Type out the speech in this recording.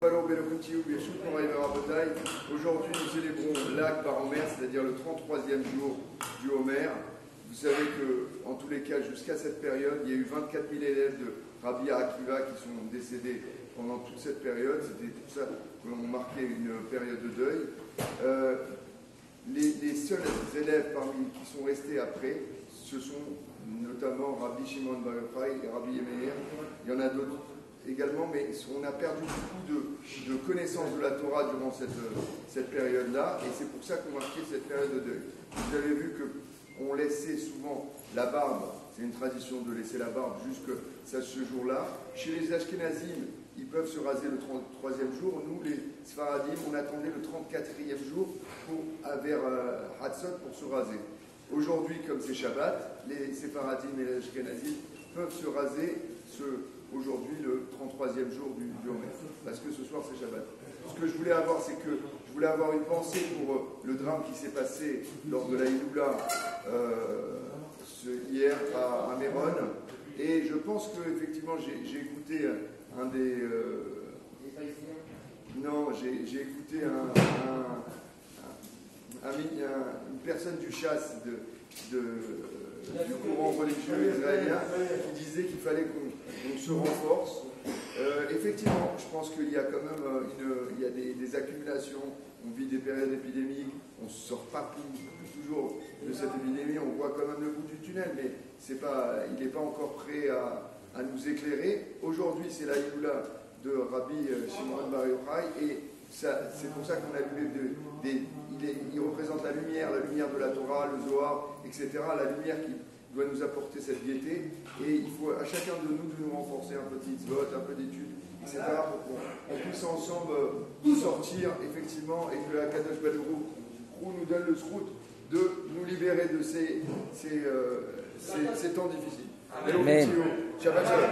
Aujourd'hui, nous célébrons l'Akbar Omer, c'est-à-dire le 33e jour du Homer. Vous savez que, en tous les cas, jusqu'à cette période, il y a eu 24 000 élèves de Rabbi Akiva qui sont décédés pendant toute cette période. C'était pour ça que l'on marquait une période de deuil. Les seuls élèves parmi qui sont restés après, ce sont notamment Rabbi Shimon Bar Yochai et Rabbi Meir. Il y en a d'autres également, mais on a perdu beaucoup de connaissances de la Torah durant cette période-là, et c'est pour ça qu'on marquait cette période de deuil. Vous avez vu qu'on laissait souvent la barbe, c'est une tradition de laisser la barbe jusqu'à ce jour-là. Chez les Ashkenazim, ils peuvent se raser le 33e jour. Nous, les Sfaradim, on attendait le 34e jour vers Hatzot pour se raser. Aujourd'hui, comme c'est Shabbat, les Sfaradim et les Ashkenazim peuvent se raser aujourd'hui le 33e jour du Homer, parce que ce soir c'est Shabbat. Ce que je voulais avoir, c'est que je voulais avoir une pensée pour le drame qui s'est passé lors de la Hiloula hier à Méron, et je pense que effectivement j'ai écouté un des non, j'ai écouté une personne du chasse du courant religieux israélien qui disait qu'il fallait qu'on se renforce. Effectivement, je pense qu'il y a quand même il y a des accumulations, on vit des périodes épidémiques, on ne sort pas toujours de cette épidémie, on voit quand même le bout du tunnel, mais il n'est pas encore prêt à nous éclairer. Aujourd'hui, c'est la Hiloula de Rabbi Shimon Bar Yochai, et c'est pour ça qu'on a lu il représente la lumière de la Torah, le Zohar, etc., la lumière qui doit nous apporter cette gaieté, et il faut à chacun de nous renforcer un peu de mitzvot, un peu d'études, etc., pour qu'on puisse ensemble sortir, effectivement, et que la Kadosh Baruch Hu nous donne le zrout de nous libérer de ces temps difficiles. Amen. Shabbat shalom.